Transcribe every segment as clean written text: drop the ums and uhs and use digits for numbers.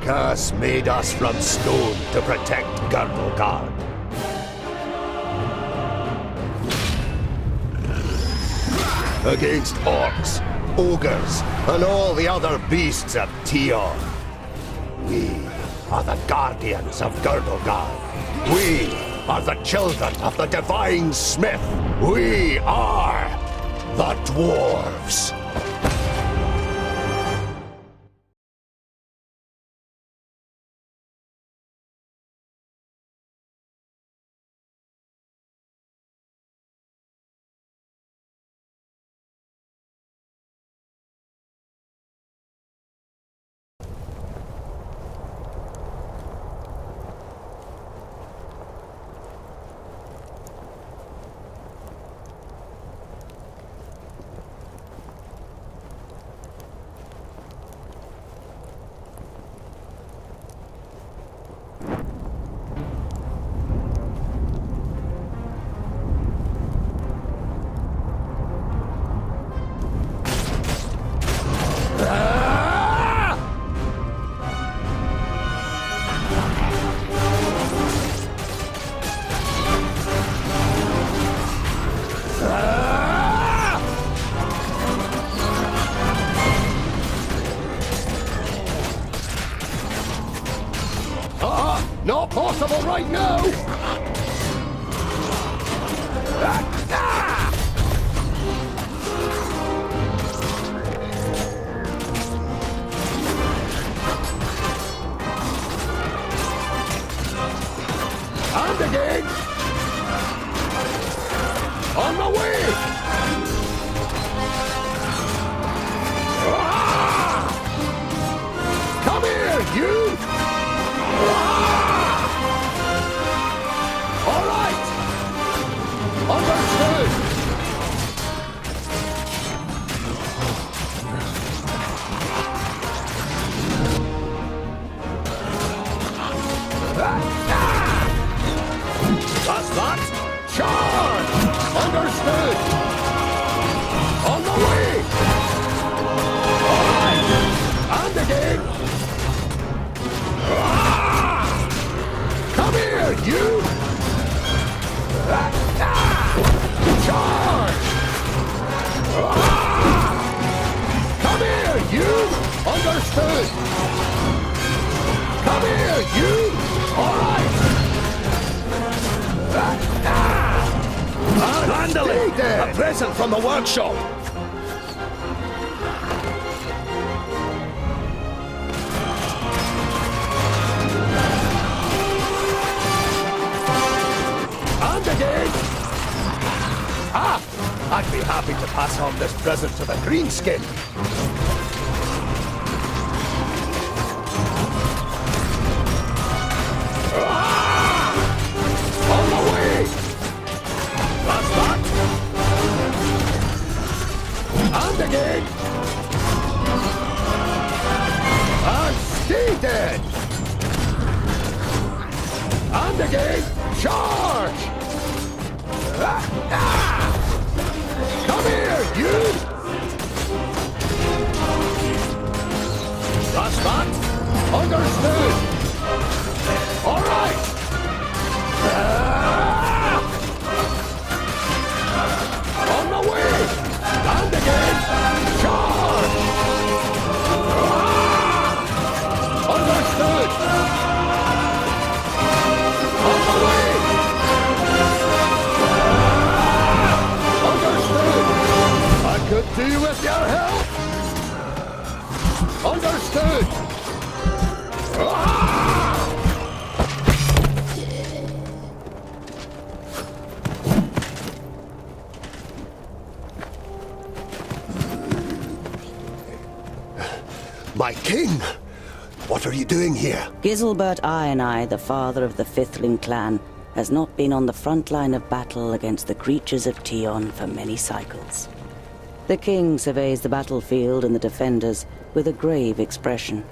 curse made us from stone to protect Girdlegard. Against orcs, ogres, and all the other beasts of Tion. We are the guardians of Girdlegard. We are the children of the Divine Smith. We are the Dwarves. Not possible right now! And again! On my way! Come here, you! All right! Understood! That's that! Charge! Understood! On the way! All right! And again! Come here, you! Charge! Come here, you! Understood! Come here, you! All right! Handle it! A present from the workshop! I'd be happy to pass on this present to the greenskin. On the way! That's that! And again! And stay dead! And again! Charge! Come here, you! That's that! Understood! All right! On the way! And again! Charge! Understood! On the way! Could do with your help! Understood! My king! What are you doing here? Giselbert Eye, the father of the Fifthling clan, has not been on the front line of battle against the creatures of Tion for many cycles. The king surveys the battlefield and the defenders with a grave expression.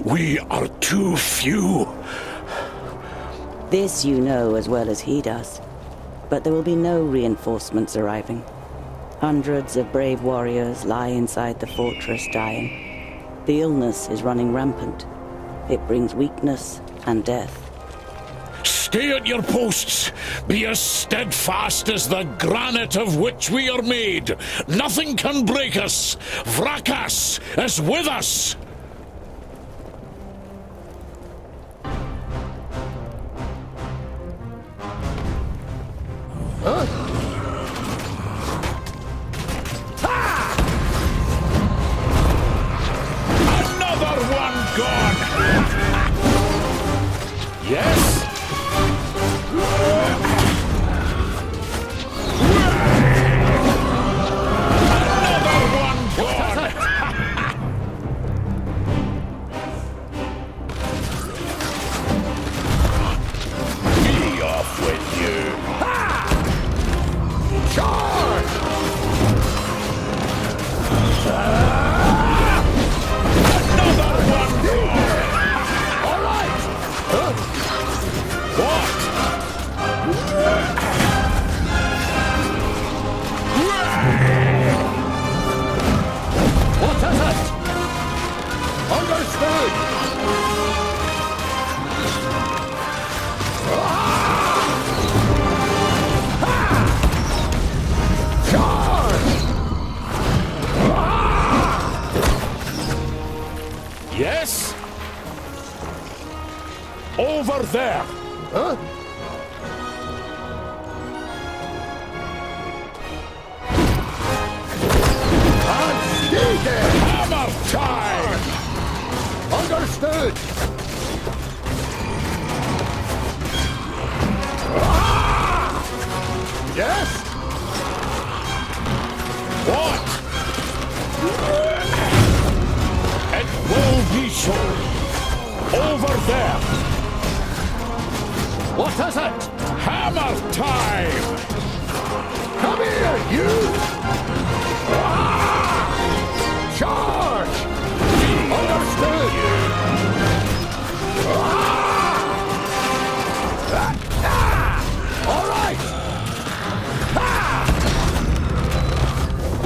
We are too few. This you know as well as he does. But there will be no reinforcements arriving. Hundreds of brave warriors lie inside the fortress dying. The illness is running rampant. It brings weakness and death. Stay at your posts. Be as steadfast as the granite of which we are made. Nothing can break us. Vrakas is with us. Another one gone. Yes? Yes? Over there! Huh? Hammer time! Understood! Yes? What? It will be so. Over there. What is it? Hammer time! Come here, you! Charge! Understood! All right!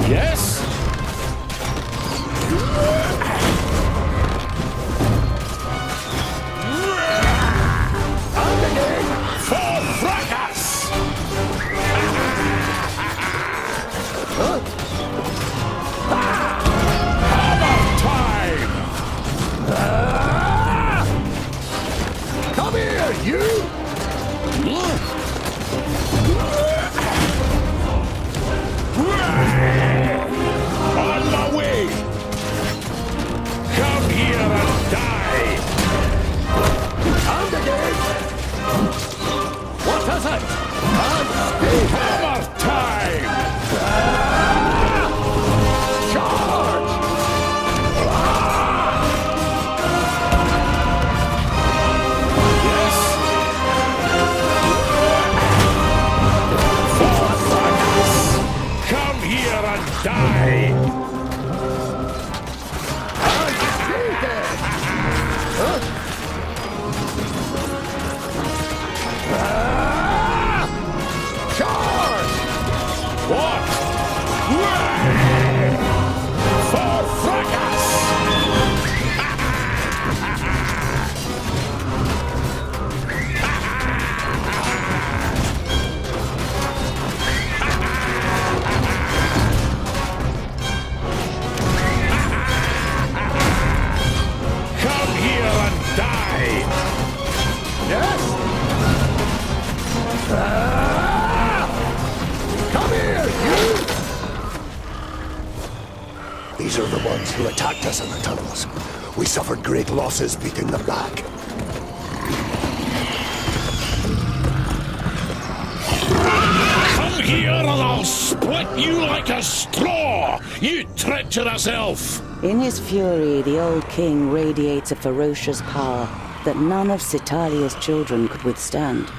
Yes? And again! For fracas! Hammer time! Come here, you! On my way! Come here and die! And again! What is it? And speed! Hammer time! Charge! Yes? For fracas! Come here and die! And speed! Huh? Charge! What? For fracas! Come here and die! Yes? Come here, you! These are the ones who attacked us in the tunnels. We suffered great losses beating them back. Come here and I'll split you like a straw, you treacherous elf! In his fury, the old king radiates a ferocious power that none of Citalia's children could withstand.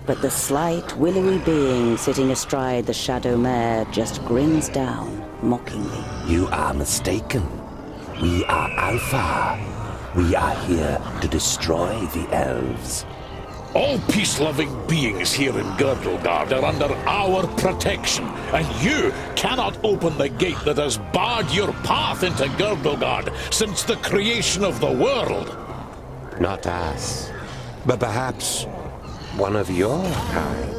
But the slight, willowy being sitting astride the shadow mare just grins down, mockingly. You are mistaken. We are Alpha. We are here to destroy the elves. All peace-loving beings here in Girdlegard are under our protection, and you cannot open the gate that has barred your path into Girdlegard since the creation of the world. Not us, but perhaps one of your kind.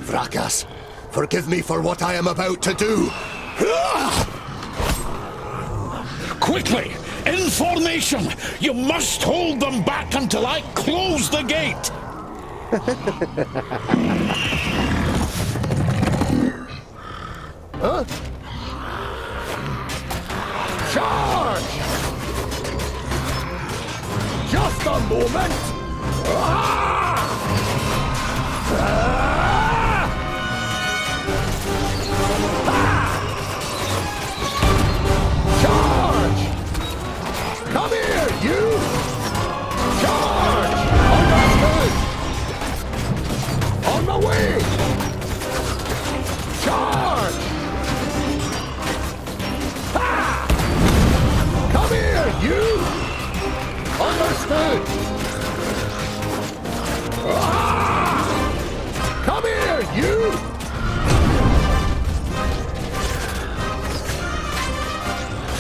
Vrakas, forgive me for what I am about to do. Quickly! In formation! You must hold them back until I close the gate! Huh? Charge! Just a moment! Charge! Come here, you! Charge! Understood! On the way! Charge! Ha! Come here, you! Understood! Ah! Come here, you!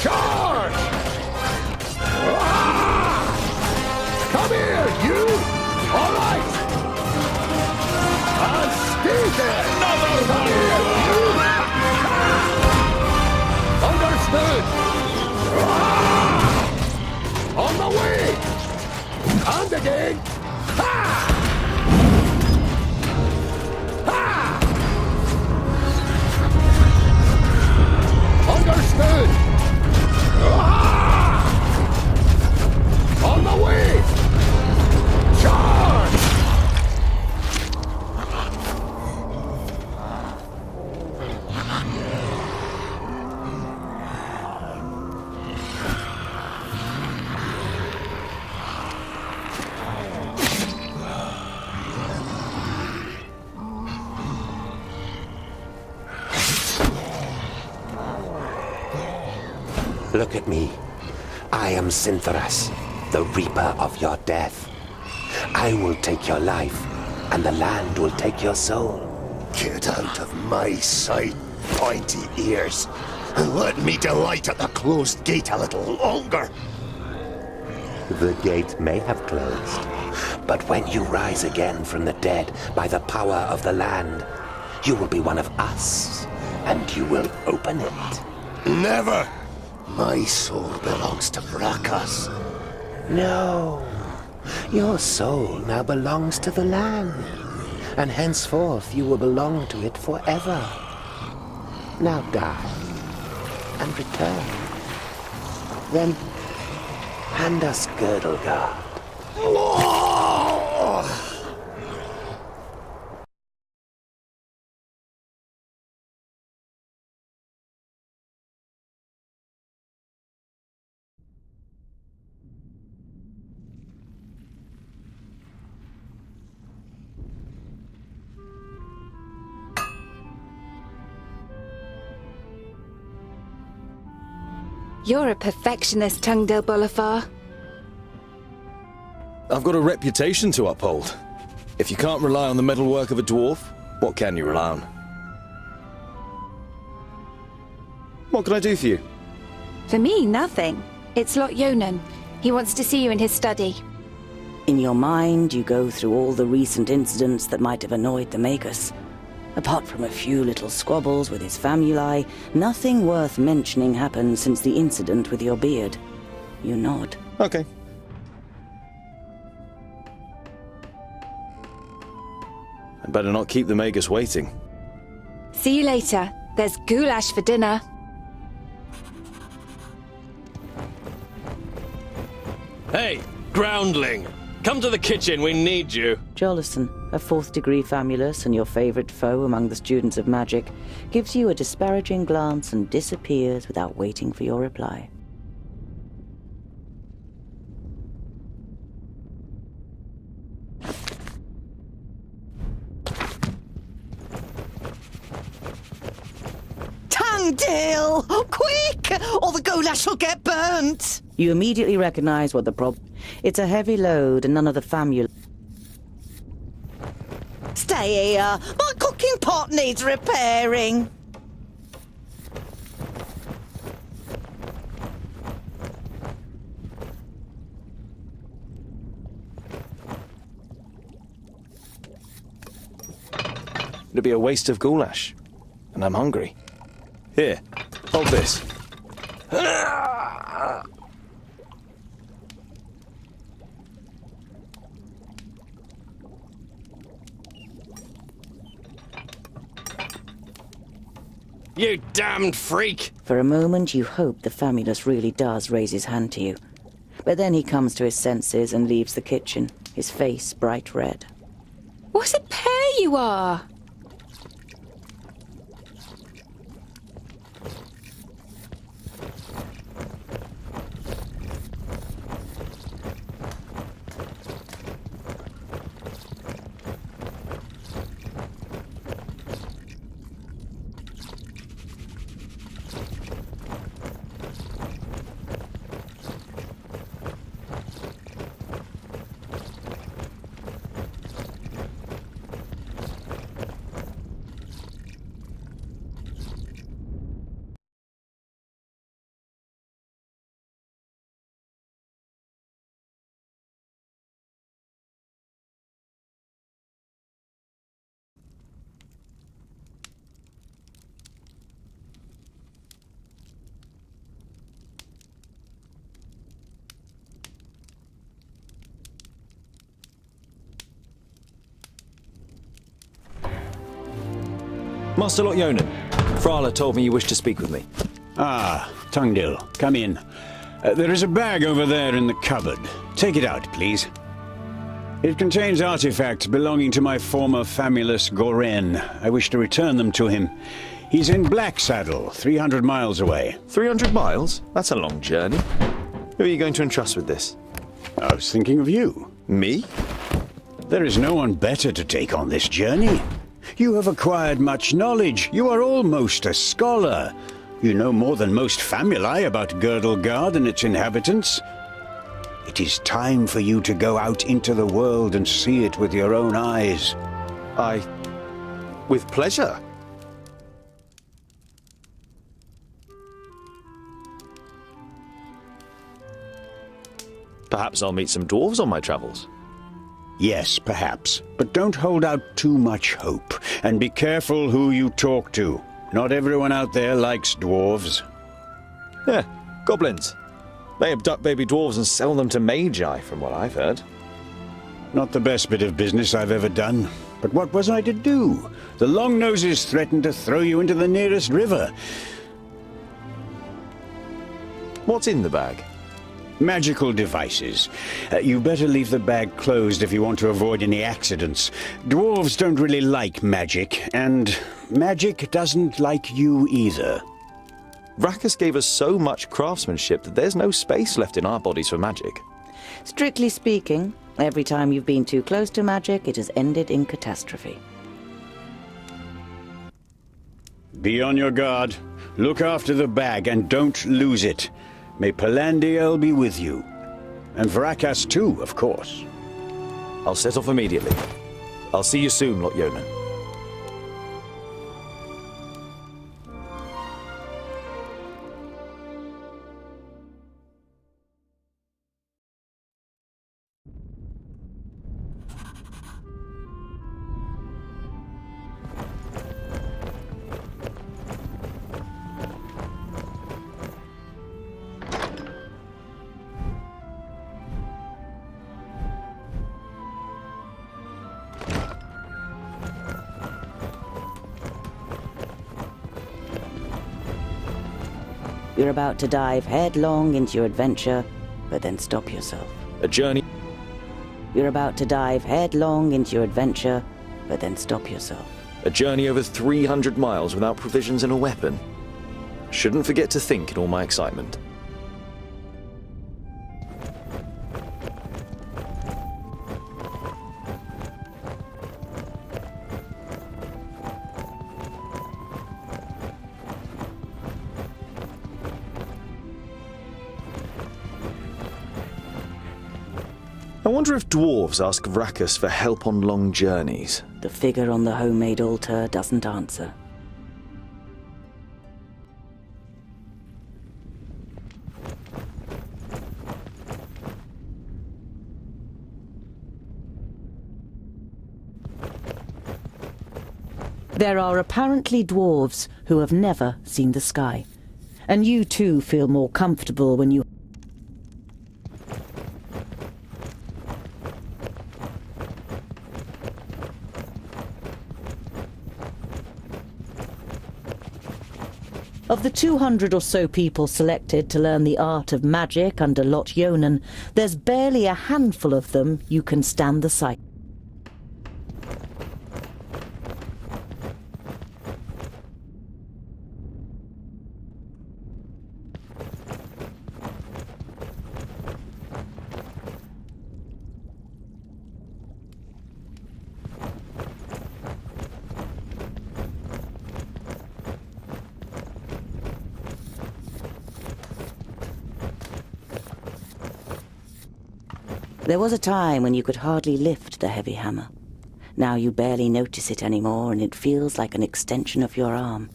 Charge! Ah! Come here, you! All right! And stay there! Another Come one! here, you! Understood! Ah! On the way! And again! Ha! Ha! Understood! Ah! On the way! Charge! Look at me. I am Sintheras, the Reaper of your death. I will take your life, and the land will take your soul. Get out of my sight, pointy ears, and let me delight at the closed gate a little longer. The gate may have closed, but when you rise again from the dead by the power of the land, you will be one of us, and you will open it. Never! My soul belongs to Vrakas. No, your soul now belongs to the land, and henceforth you will belong to it forever. Now die, and return. Then hand us Girdlegard. You're a perfectionist, Tungdil Bolafar. I've got a reputation to uphold. If you can't rely on the metalwork of a dwarf, what can you rely on? What can I do for you? For me, nothing. It's Lot Yonan. He wants to see you in his study. In your mind, you go through all the recent incidents that might have annoyed the Magus. Apart from a few little squabbles with his famuli, nothing worth mentioning happened since the incident with your beard. You nod. Okay. I better not keep the Magus waiting. See you later. There's goulash for dinner. Hey, groundling! Come to the kitchen, we need you. Jolison, a fourth-degree famulus and your favorite foe among the students of magic, gives you a disparaging glance and disappears without waiting for your reply. Tangdale! Quick! Or the goulash will get burnt! You immediately recognize what the problem. It's a heavy load and none of the famulus. Stay here. My cooking pot needs repairing. It'd be a waste of goulash. And I'm hungry. Here, hold this. You damned freak! For a moment you hope the famulus really does raise his hand to you. But then he comes to his senses and leaves the kitchen, his face bright red. What a pair you are! Master Lot-Yonan, Frala told me you wished to speak with me. Ah, Tungdil, come in. There is a bag over there in the cupboard. Take it out, please. It contains artifacts belonging to my former famulus Goren. I wish to return them to him. He's in Blacksaddle, 300 miles away. 300 miles? That's a long journey. Who are you going to entrust with this? I was thinking of you. Me? There is no one better to take on this journey. You have acquired much knowledge. You are almost a scholar. You know more than most famuli about Girdlegard and its inhabitants. It is time for you to go out into the world and see it with your own eyes. With pleasure. Perhaps I'll meet some dwarves on my travels. Yes, perhaps. But don't hold out too much hope. And be careful who you talk to. Not everyone out there likes dwarves. Yeah, goblins. They abduct baby dwarves and sell them to magi, from what I've heard. Not the best bit of business I've ever done. But what was I to do? The Longnoses threatened to throw you into the nearest river. What's in the bag? Magical devices. You better leave the bag closed if you want to avoid any accidents. Dwarves don't really like magic, and magic doesn't like you either. Rakus gave us so much craftsmanship that there's no space left in our bodies for magic. Strictly speaking, every time you've been too close to magic, it has ended in catastrophe. Be on your guard. Look after the bag and don't lose it. May Palandiel be with you. And Vrakas too, of course. I'll set off immediately. I'll see you soon, Lot-Yonan. You're about to dive headlong into your adventure, but then stop yourself. A journey. You're about to dive headlong into your adventure, but then stop yourself. A journey over 300 miles without provisions and a weapon. Shouldn't forget to think in all my excitement. I wonder if dwarves ask Vracus for help on long journeys. The figure on the homemade altar doesn't answer. There are apparently dwarves who have never seen the sky, and you too feel more comfortable when you... Of the 200 or so people selected to learn the art of magic under Lot Yonan, there's barely a handful of them you can stand the sight. There was a time when you could hardly lift the heavy hammer. Now you barely notice it anymore, and it feels like an extension of your arm.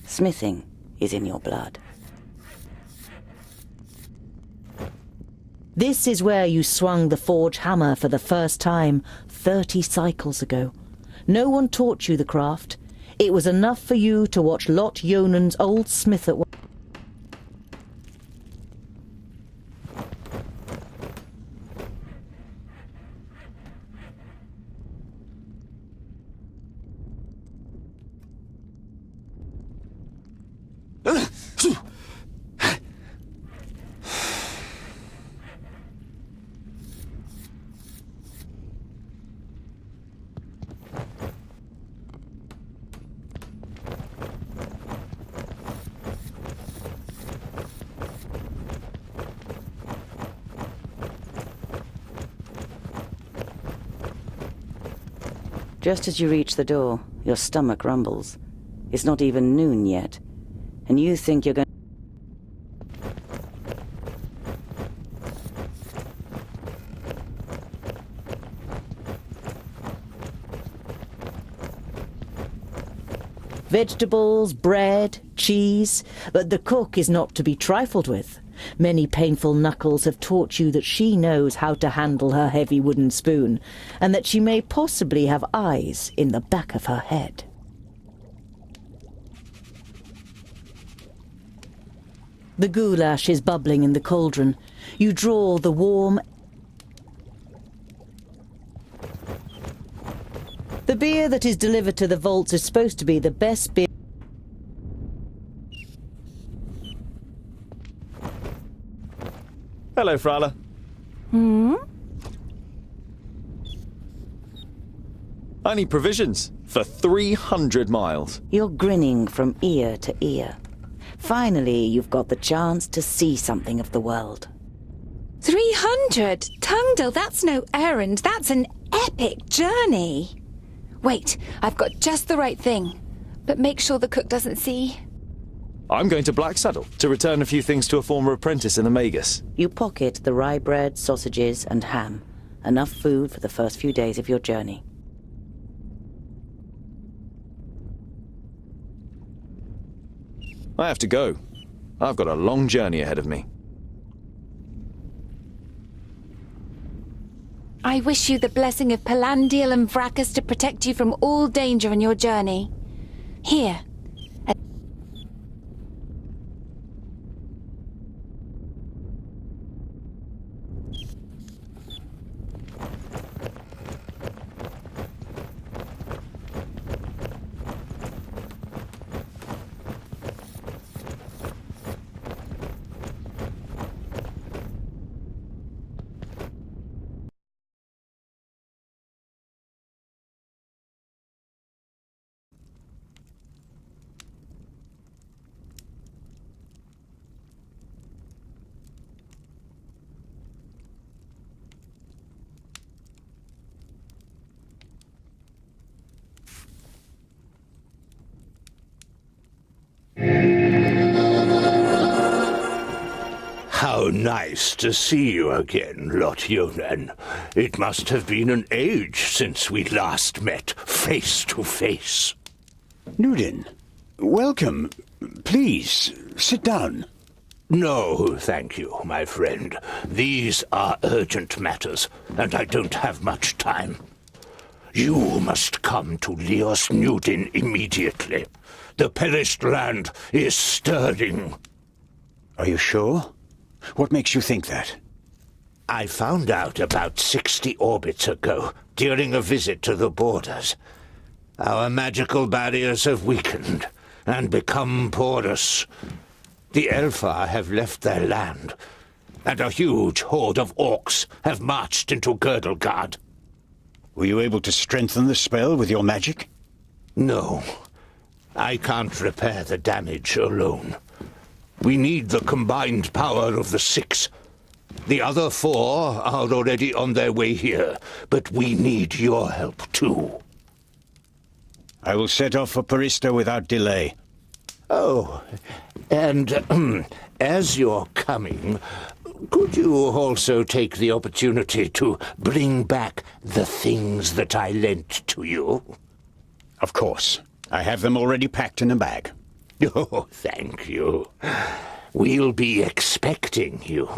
Smithing is in your blood. This is where you swung the forge hammer for the first time 30 cycles ago. No one taught you the craft. It was enough for you to watch Lot Yonan's old smith at work. Just as you reach the door, your stomach rumbles. It's not even noon yet, and you think you're going... Vegetables, bread, cheese, but the cook is not to be trifled with. Many painful knuckles have taught you that she knows how to handle her heavy wooden spoon, and that she may possibly have eyes in the back of her head. The goulash is bubbling in the cauldron. You draw the warm... The beer that is delivered to the vaults is supposed to be the best beer... Hello, Frala. I need provisions for 300 miles. You're grinning from ear to ear. Finally, you've got the chance to see something of the world. 300? Tungdil, that's no errand. That's an epic journey. Wait, I've got just the right thing. But make sure the cook doesn't see. I'm going to Blacksaddle to return a few things to a former apprentice in the Magus. You pocket the rye bread, sausages, and ham. Enough food for the first few days of your journey. I have to go. I've got a long journey ahead of me. I wish you the blessing of Palandial and Vracus to protect you from all danger in your journey. Here. nice to see you again, Lotyonen. It must have been an age since we last met face to face. Nudin, welcome. Please, sit down. No, thank you, my friend. These are urgent matters, and I don't have much time. You must come to Leos Nudin immediately. The perished land is stirring. Are you sure? What makes you think that? I found out about 60 orbits ago, during a visit to the borders. Our magical barriers have weakened and become porous. The Elfar have left their land, and a huge horde of orcs have marched into Girdlegard. Were you able to strengthen the spell with your magic? No. I can't repair the damage alone. We need the combined power of the 6. The other 4 are already on their way here, but we need your help too. I will set off for Parista without delay. Oh, and as you're coming, could you also take the opportunity to bring back the things that I lent to you? Of course. I have them already packed in a bag. Oh, thank you. We'll be expecting you.